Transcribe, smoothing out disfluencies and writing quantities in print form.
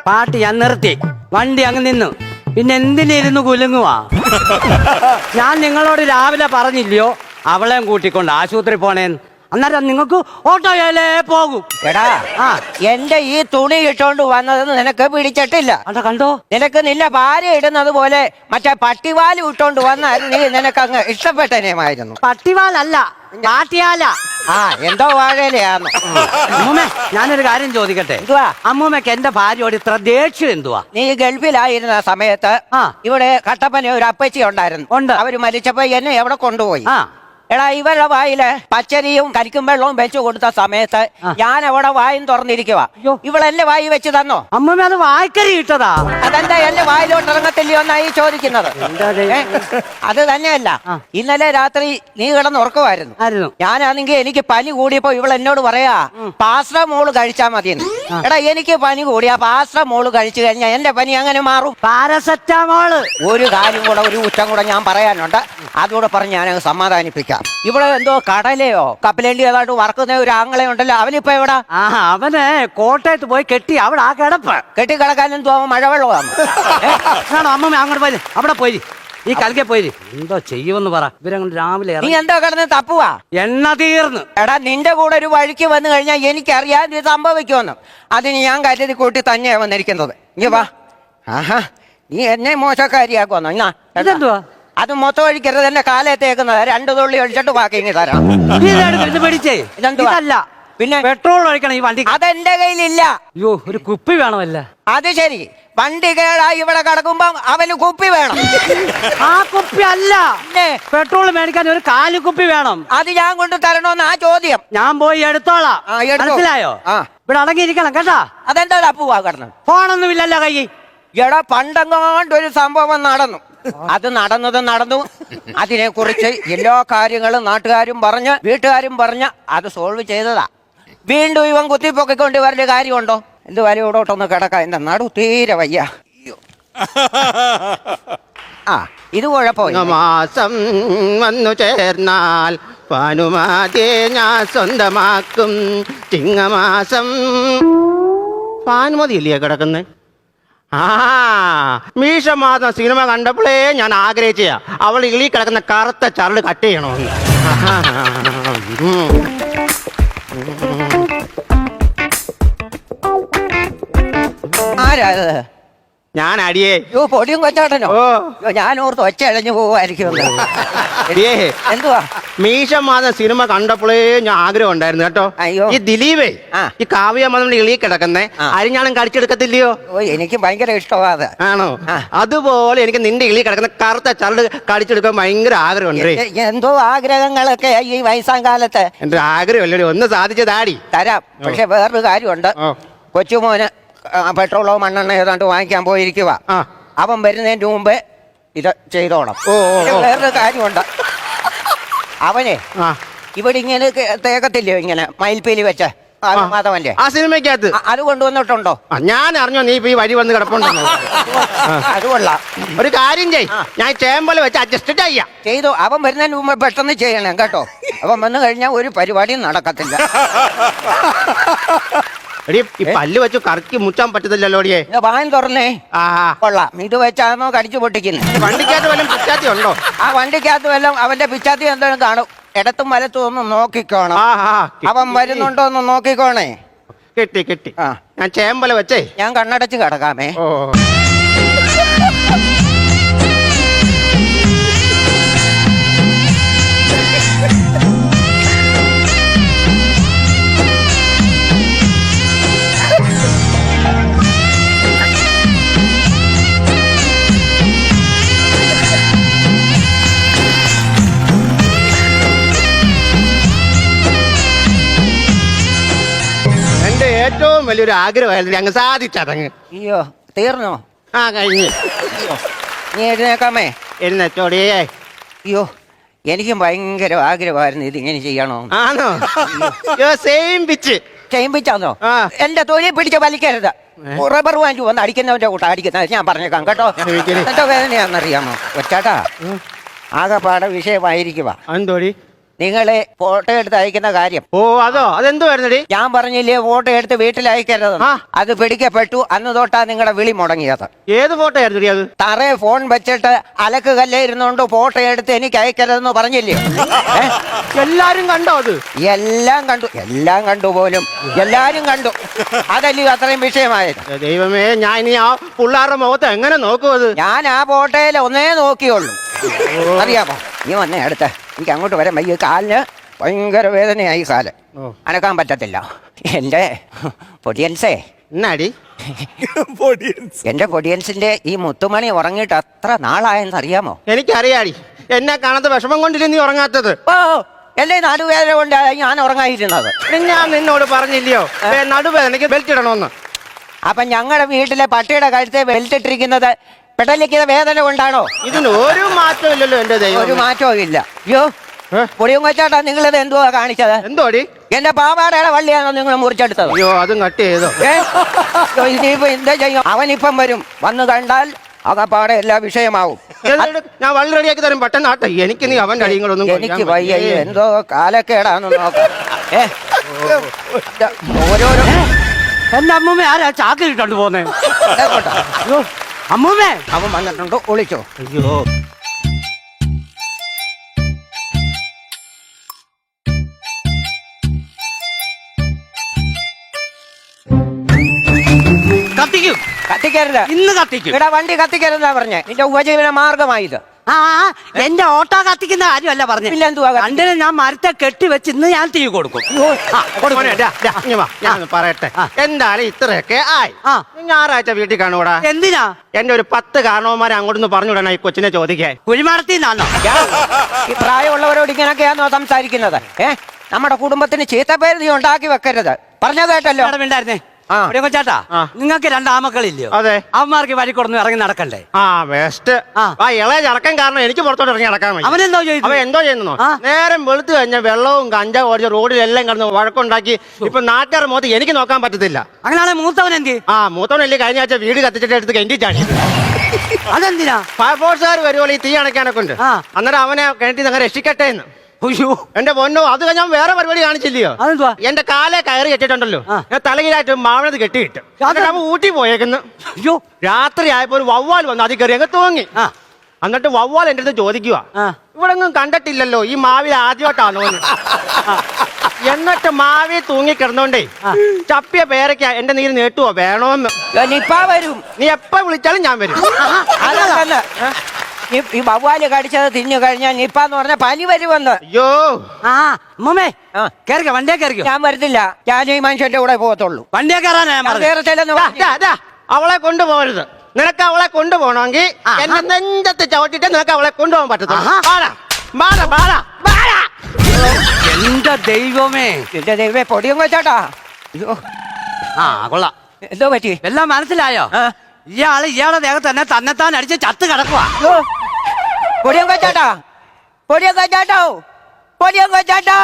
പാട്ട് ഞാൻ നിർത്തി, വണ്ടി അങ്ങ് നിന്നു. പിന്നെ എന്തിനിരുന്ന് കുലുങ്ങുവാ? ഞാൻ നിങ്ങളോട് രാവിലെ പറഞ്ഞില്ലയോ അവളെയും കൂട്ടിക്കൊണ്ട് ആശുപത്രി പോണേന്ന്? അന്നേരം നിങ്ങൾക്ക് ഓട്ടോയിലേ പോകും. എടാ എന്റെ ഈ തുണി ഇട്ടോണ്ട് വന്നതെന്ന് നിനക്ക് പിടിച്ചിട്ടില്ല. അതാ കണ്ടോ, നിനക്ക് നിന്റെ ഭാര്യ ഇടുന്നത് പോലെ മറ്റേ പട്ടിവാല് ഇട്ടോണ്ട് വന്നായിരുന്നു നീ, നിനക്ക് അങ്ങ് ഇഷ്ടപ്പെട്ടനേമായിരുന്നു. പട്ടിവാലല്ല, പാട്ടിയാല. എന്തോ വാഴയിലാന്ന്. അമ്മൂമ്മേ, ഞാനൊരു കാര്യം ചോദിക്കട്ടെ? എന്തുവാ? അമ്മൂമ്മക്ക് എന്റെ ഭാര്യയോട് ഇത്ര ദേഷ്യം എന്തുവാ? നീ ഗൾഫിലായിരുന്ന സമയത്ത് ഇവിടെ കട്ടപ്പന ഒരു അപ്പച്ചി ഉണ്ടായിരുന്നു. അവര് മരിച്ചപ്പോ എന്നെ എവിടെ കൊണ്ടുപോയി? എടാ, ഇവരുടെ വായില് പച്ചരിയും കരിക്കും വെള്ളവും വെച്ചു കൊടുത്ത സമയത്ത് ഞാൻ അവിടെ വായും തുറന്നിരിക്കുക. ഇവളെന്നെ വായി വെച്ച് തന്നോ? അമ്മൂമ്മ അത് വായ്ക്കരി ഇട്ടതാ. അതെന്താ എന്റെ വായിലോട്ട് ഇറങ്ങത്തില്ലയോ എന്നായി ചോദിക്കുന്നത്? അത് തന്നെയല്ല, ഇന്നലെ രാത്രി നീ കിടന്ന് ഉറക്കുമായിരുന്നു. ഞാനാണെങ്കിൽ എനിക്ക് പനി കൂടിയപ്പോ ഇവൾ എന്നോട് പറയാ പാസ്ര മോള് കഴിച്ചാ മതിയെന്ന്. എടാ, എനിക്ക് പനി കൂടിയാ പാസ്ര മോള് കഴിച്ചു കഴിഞ്ഞാൽ എന്റെ പനി അങ്ങനെ മാറും. പാരസെറ്റാമോള്. ഒരു കാര്യം കൂടെ, ഒരു കുറ്റം കൂടെ ഞാൻ പറയാനുണ്ട്. അതുകൂടെ പറഞ്ഞ് ഞാനങ്ങ് സമാധാനിപ്പിക്കാം. ഇവിടെ എന്തോ കടലയോ കപ്പലേണ്ടി ഏതാണ്ട് വറക്കുന്ന ഒരു ആങ്ങളെ ഉണ്ടല്ലോ, അവനിപ്പോ എവിടാ? അവന് കോട്ടയത്ത് പോയി കെട്ടി അവിടെ ആ കിടപ്പ്. കെട്ടി കിടക്കാൻ എന്തോ മഴവെള്ളമാണ്. അമ്മ അങ്ങോട്ട് പോയി, അവിടെ പോയി ഈ കലക്കെ പോയി. എന്തോ ചെയ്യുമെന്ന് പറ. ഇവരങ്ങോട്ട് രാവിലെ നീ എന്തോ കിടന്ന് തപ്പുവാ? എണ്ണ തീർന്നു. എടാ, നിന്റെ കൂടെ ഒരു വഴിക്ക് വന്നു കഴിഞ്ഞാൽ എനിക്കറിയാൻ ഇത് സംഭവിക്കുമെന്ന്. അതിന് ഞാൻ കരുതി കൂട്ടി തന്നെയാ വന്നിരിക്കുന്നത്. ഇനി വാ. നീ എന്നെ മോശക്കാരിയാക്കുമെന്നോ? ഇതെന്തുവാ? അത് മൊത്തം ഒഴിക്കരുത്, എന്റെ കാലത്തേക്കുന്നത്. 2 തുള്ളി ഒഴിച്ചിട്ട് ബാക്കി ഇനി തരാം. ഇതല്ല, പിന്നെ പെട്രോൾ ഒഴിക്കണം ഈ വണ്ടി. അതെന്റെ കയ്യിലില്ല. അയ്യോ, ഒരു കുപ്പി വേണമല്ല? അത് ശരി, വണ്ടി കേടായി ഇവിടെ കിടക്കുമ്പോ അവന് കുപ്പി വേണം. ആ കുപ്പി അല്ല, പെട്രോൾ മേടിക്കാൻ ഒരു കാലി കുപ്പി വേണം. അത് ഞാൻ കൊണ്ട് തരണോന്ന് ആ ചോദ്യം. ഞാൻ പോയി എടുത്തോളാം. മനസ്സിലായോ? ഇവിടെ അടങ്ങിയിരിക്കണം കേട്ടാ. അതെന്താ അപ്പുവാ കിടന്നു? ഫോണൊന്നും ഇല്ലല്ലോ കൈ. എടാ, പണ്ടെങ്ങാണ്ടൊരു സംഭവം നടന്നു. അത് നടന്നു. അതിനെ കുറിച്ച് എല്ലാ കാര്യങ്ങളും നാട്ടുകാരും പറഞ്ഞ് വീട്ടുകാരും പറഞ്ഞ് അത് സോൾവ് ചെയ്തതാ. വീണ്ടും ഇവൻ കുത്തിപ്പൊക്കിക്കൊണ്ട് വരേണ്ട കാര്യമുണ്ടോ? എന്ത് വരെ ഇവിടോട്ടൊന്ന് കിടക്കാം, എന്റെ നടു തീരെ വയ്യ. ഇത് കുഴപ്പമില്ല. മാസം വന്നു ചേർന്നാൽ പാനുമാതേ ഞാൻ സ്വന്തമാക്കും. ചിങ്ങമാസം പാനുമതിയില്ലേ കിടക്കുന്നേ? മീശമാധവൻ സിനിമ കണ്ടപ്പോഴേ ഞാൻ ആഗ്രഹിച്ച അവൾ ഇളി കിടക്കുന്ന കറുത്ത ചരട് കട്ട് ചെയ്യണമെന്ന്. ആരാ? ഞാൻ അടിയേ. പൊടിയും കൊച്ചാട്ടനോ? ഞാൻ ഓർത്ത് ഒച്ച അഴഞ്ഞു പോവായിരിക്കും. എന്തുവാ? മീശമാധവൻ സിനിമ കണ്ടപ്പോഴേ ഞാൻ ആഗ്രഹം ഉണ്ടായിരുന്നു കേട്ടോ. ഈ ദിലീപേ ഈ കാവ്യമതി ഇളി കിടക്കുന്നേ അരിഞ്ഞാളും കടിച്ചെടുക്കത്തില്ലയോ? എനിക്ക് ഭയങ്കര ഇഷ്ടമാണ്. ആണോ? അതുപോലെ എനിക്ക് നിന്റെ ഇളി കിടക്കുന്ന കറുത്ത ചരട് കടിച്ചെടുക്കാൻ ഭയങ്കര ആഗ്രഹമുണ്ട്. എന്തോ ആഗ്രഹങ്ങളൊക്കെ ഈ വയസ്സാം കാലത്ത്. എന്റെ ആഗ്രഹമല്ലേ, ഒന്ന് സാധിച്ചതാടി തരാം. പക്ഷെ വേറൊരു കാര്യമുണ്ട്. കൊച്ചുമോന് പെട്രോളോ മണ്ണെണ്ണ ഏതാണ്ട് വാങ്ങിക്കാൻ പോയിരിക്കുക. അവൻ വരുന്നതിന്റെ മുമ്പ് ഇത് ചെയ്തോണം. വേറൊരു കാര്യമുണ്ട്. അവനെ ഇവിടെ ഇങ്ങനെ തേക്കത്തില്ലയോ, ഇങ്ങനെ മയിൽപ്പീലി വെച്ച് മാധവന്റെ ആ സിനിമയ്ക്കകത്ത് അത് കൊണ്ടുവന്നിട്ടുണ്ടോ? ഞാൻ അറിഞ്ഞോ നീ ഇപ്പൊ ഈ വഴി വന്ന് കിടപ്പുണ്ടെന്ന്? അത് കൊള്ളാം. ഒരു കാര്യം ചെയ്, ഞാൻ ചേമ്പല് വെച്ച് അഡ്ജസ്റ്റ് ചെയ്യാം. ചെയ്തു. അവൻ വരുന്നതിന് മുമ്പ് പെട്ടെന്ന് ചെയ്യണം കേട്ടോ. അവൻ വന്നു കഴിഞ്ഞാൽ ഒരു പരിപാടിയും നടക്കത്തില്ല. ഈ പല്ല് വെച്ച് കറക്കി മുച്ചാൻ പറ്റത്തില്ലല്ലോ. വാൻ തുറന്നേ. കൊള്ളാം. ഇത് വെച്ചാണോ കടിച്ചു പൊട്ടിക്കുന്നത്? വണ്ടിക്കകത്ത് വല്ലതും പിച്ചാത്തി ഉണ്ടോ? ആ വണ്ടിക്കകത്ത് വല്ലതും അവന്റെ പിച്ചാത്തി എന്തെങ്കിലും കാണും. ഇടത്തും വലത്തും ഒന്ന് നോക്കിക്കോണം. അവൻ വരുന്നുണ്ടോ ഒന്ന് നോക്കിക്കോണേ. കിട്ടി. ഞാൻ ചേമ്പല വെച്ചേ ഞാൻ കണ്ണടച്ച് കിടക്കാമേ. ഏറ്റവും വലിയൊരു ആഗ്രഹമായിരുന്നു, അങ്ങ് സാധിച്ചതങ്ങ്. അയ്യോ, തീർന്നോ? കഴിഞ്ഞു. നീ എഴുന്നേക്കാമേ. എഴുന്നേറ്റോടിയേ. അയ്യോ, എനിക്കും ഭയങ്കര ആഗ്രഹമായിരുന്നു ഇതിങ്ങനെ ചെയ്യണോ. ആണോ? സെയിം പിച്ചാന്നോ? എന്റെ തൊഴിൽ പിടിച്ച് വലിക്കരുത്. റബ്ബർ വാങ്ങി വന്ന് അടിക്കുന്നവന്റെ കൂട്ടം അടിക്കുന്നത് ഞാൻ പറഞ്ഞേക്കാം കേട്ടോ. എന്തോ വേദനയാണെന്നറിയാമോ? ഒച്ചാട്ടാ, ആകെപ്പാടെ വിഷയമായിരിക്കുക. എന്തോടി? നിങ്ങളെ ഫോട്ടോ എടുത്ത് അയക്കുന്ന കാര്യം. ഓ അതോ, അതെന്തോ ആയിരുന്നടി? ഞാൻ പറഞ്ഞില്ലേ ഫോട്ടോ എടുത്ത് വീട്ടിൽ അയക്കരുത്. അത് പിടിക്കപ്പെട്ടു. അന്ന് തൊട്ടാ നിങ്ങളുടെ വിളി മുടങ്ങിയത്. ഏത് ഫോട്ടോ ആയിരുന്നു അത്? തറേ ഫോൺ വെച്ചിട്ട് അലക്ക് കല്ലേ ഇരുന്നോണ്ട് ഫോട്ടോ എടുത്ത് എനിക്ക് അയക്കരുതെന്ന് പറഞ്ഞില്ലേ? എല്ലാരും കണ്ടോ അത്? എല്ലാം കണ്ടു പോലും. എല്ലാരും കണ്ടു. അതല്ലേ അത്രയും വിഷയമായത്. ദൈവമേ, ഞാൻ ഇനി ആ പിള്ളേരുടെ മുഖത്ത് എങ്ങനെ നോക്കും അത്? ഞാൻ ആ ഫോട്ടോയിൽ ഒന്നേ നോക്കിയുള്ളൂ. അറിയാമോ? നീ വന്നേ അടുത്ത്. എനിക്ക് അങ്ങോട്ട് വരാൻ വയ്യ. കാലിന് ഭയങ്കര വേദനയായി. കാല് അനക്കാൻ പറ്റത്തില്ല. എന്റെ പൊടിയൻസേ. എന്നാടി? എന്റെ പൊടിയൻസിന്റെ ഈ മുത്തുമണി ഉറങ്ങിയിട്ട് അത്ര നാളായെന്ന് അറിയാമോ? എനിക്കറിയാടി. എന്നെ കാണാത്ത വിഷമം കൊണ്ടില്ല നീ ഉറങ്ങാത്തത്. ഓ, എന്റെ നടുവേദന കൊണ്ട് ഞാൻ ഉറങ്ങായിരുന്നത്. ഞാൻ നിന്നോട് പറഞ്ഞില്ലയോ നടുവേദനയ്ക്ക് ബെൽറ്റ് ഇടണമെന്ന്? അപ്പൊ ഞങ്ങളുടെ വീട്ടിലെ പട്ടിയുടെ കഴുത്തെ ബെൽറ്റ് ഇട്ടിരിക്കുന്നത് പെടലിക്കുന്ന വേദന കൊണ്ടാണോ? ഇതിന് ഒരു മാറ്റവും ഇല്ലല്ലോ എന്റെ ദൈവം. ഒരു മാറ്റവും ഇല്ല. അയ്യോ പൊടിയും കൊച്ചാട്ടാ, നിങ്ങളിത് എന്തുവാ കാണിച്ചത്? എന്തോടി? എന്റെ പാവാടയുടെ വള്ളിയാണോ നിങ്ങൾ മുറിച്ചെടുത്തത്? അയ്യോ, അതും കട്ട് ചെയ്തോ? ഇനിയിപ്പോ എന്താ ചെയ്യും? അവനിപ്പം വരും. വന്ന് കണ്ടാൽ അകപ്പാടെ എല്ലാ വിഷയമാവും. ഞാൻ വള്ളി റെഡിയാക്കി തരും. പെട്ടെന്ന് ആട്ടെ. എനിക്ക് നീ അവന്റെ അടിയങ്ങളൊന്നും എനിക്ക് വയ്യ. എന്തോ കാലക്കേടാന്ന് നോക്കാം. ഓരോരോ എന്റെ അമ്മൂമ്മ ആരാ ചാക്കിലിട്ടോണ്ട് പോന്നേ? അമ്മൂമ്മേ, അവൻ വന്നിട്ടുണ്ടോ? ഒളിച്ചോ? അയ്യോ, കത്തിക്കും. കത്തിക്കരുത്. ഇന്ന് കത്തിക്കും. ഇവിടെ വണ്ടി കത്തിക്കരുതാ പറഞ്ഞേ. നിന്റെ ഉപജീവന മാർഗമായത്. ആ, എന്റെ ഓട്ടോ കത്തിക്കുന്ന കാര്യമല്ല പറഞ്ഞു. പിന്നെ എന്തുവാ? രണ്ടിനെ ഞാൻ മരത്തെ കെട്ടി വെച്ച് ഇന്ന് ഞാൻ തീ കൊടുക്കും. ഞാൻ പറയട്ടെ. എന്തായാലും ഇത്രയൊക്കെ ആയി. ഞായറാഴ്ച വീട്ടിൽ കാണൂടാ. എന്തിനാ? എന്റെ ഒരു 10 കാരണവന്മാരെ അങ്ങോട്ടൊന്ന് പറഞ്ഞുവിടണം ഈ കൊച്ചിനെ ചോദിക്കാൻ. കുഴിമാടത്തിന്നാണോ? ഈ പ്രായമുള്ളവരോട് ഇങ്ങനെയൊക്കെയാണോ സംസാരിക്കുന്നത്? നമ്മുടെ കുടുംബത്തിന് ചീത്തപ്പേര് നീ ഉണ്ടാക്കി വെക്കരുത്. പറഞ്ഞ കേട്ടല്ലോ. ഉണ്ടായിരുന്നേ ചേട്ടാ, നിങ്ങൾക്ക് 2 ആമക്കളില്ലയോ? അതെ. അവന്മാർക്ക് വഴി കൊടുന്ന് ഇറങ്ങി നടക്കണ്ടേ? വേസ്റ്റ്. ഇളയ ചടക്കം കാരണം എനിക്ക് പുറത്തോട്ട് ഇറങ്ങി നടക്കാൻ വയ്യ. അവനെന്തോ ചെയ്തു? അവൻ എന്തോ ചെയ്യുന്നു? നേരം വെളുത്തു കഴിഞ്ഞ വെള്ളവും കഞ്ചാവും ഓടിച്ച് റോഡിലെല്ലാം കിടന്ന് വഴക്കുണ്ടാക്കി. ഇപ്പൊ നാട്ടുകാരുടെ മുഖത്ത് എനിക്ക് നോക്കാൻ പറ്റത്തില്ല. അങ്ങനെയാണെ മൂത്തവൻ എന്ത്? മൂത്തവനല്ലേ കഴിഞ്ഞ ആഴ്ച വീട് കത്തിച്ചിട്ട് എടുത്ത് കെണ്ടിച്ചാണ്. അതെന്തിനാ? ഫയർഫോഴ്സുകാർ വരുമല്ലോ ഈ തീ അണയ്ക്കാനൊക്കെ ഉണ്ട്. അന്നേരം അവനെ കിണറ്റി അങ്ങനെ രക്ഷിക്കട്ടെ എന്ന്. എന്റെ പൊന്നോ, അത് ഞാൻ വേറെ പരിപാടി കാണിച്ചില്ലയോ? എന്റെ കാലെ കയറി കെട്ടിട്ടുണ്ടല്ലോ, ഞാൻ തലകീഴായിട്ട് മാവണത് കെട്ടിയിട്ട് അവൻ ഊട്ടി പോയേക്കുന്നു. രാത്രി ആയപ്പോ ഒരു വവ്വാൽ വന്ന് അതിൽ കയറി അങ്ങ് തൂങ്ങി. എന്നിട്ട് വവ്വാൽ എന്റെ അടുത്ത് ചോദിക്കുക, ഇവിടെ ഒന്നും കണ്ടിട്ടില്ലല്ലോ, ഈ മാവിൽ ആദ്യമായിട്ടാണോ? എന്നിട്ട് മാവി തൂങ്ങി കിടന്നോണ്ടേ ചപ്പിയ പേരയ്ക്ക എന്റെ നീര് നീട്ടുവോ വേണോന്ന്. വരും. നീ എപ്പോ വിളിച്ചാലും ഞാൻ വരും. ഈ വവ്വാല് കടിച്ചത് തിന്നു കഴിഞ്ഞാൽ നിപ്പാന്ന് പറഞ്ഞ പനി വരുമെന്ന്. അയ്യോ അമ്മേ, കേറിക്കോ, വണ്ടിയെ കേറിക്കോ. ഞാൻ വരുന്നില്ല. ഞാൻ ഈ മനുഷ്യന്റെ കൂടെ പോകത്തുള്ളൂ. വണ്ടിയെ കയറാനാ അവളെ കൊണ്ടുപോകരുത്. നിനക്ക് അവളെ കൊണ്ടുപോകണമെങ്കിൽ എന്റെ നെഞ്ചത്ത് ചവിട്ടിട്ട് നിനക്ക് അവളെ കൊണ്ടുപോകാൻ പറ്റത്തുള്ളൂ. എന്റെ ദൈവമേ, എന്റെ ദൈവമേ, പൊടിയും വെച്ചാട്ടാ. അയ്യോ, കൊള്ളാം. എന്തോ പറ്റി? എല്ലാം മനസ്സിലായോ? ഇയാളെ ദേഹത്ത് തന്നെ തന്നെത്താൻ അടിച്ച് ചത്ത് കിടക്കുക. പൊടിയും വെച്ചാട്ടാ, പൊടിയും വെച്ചാട്ടോ, പൊടിയും വെച്ചാട്ടാ.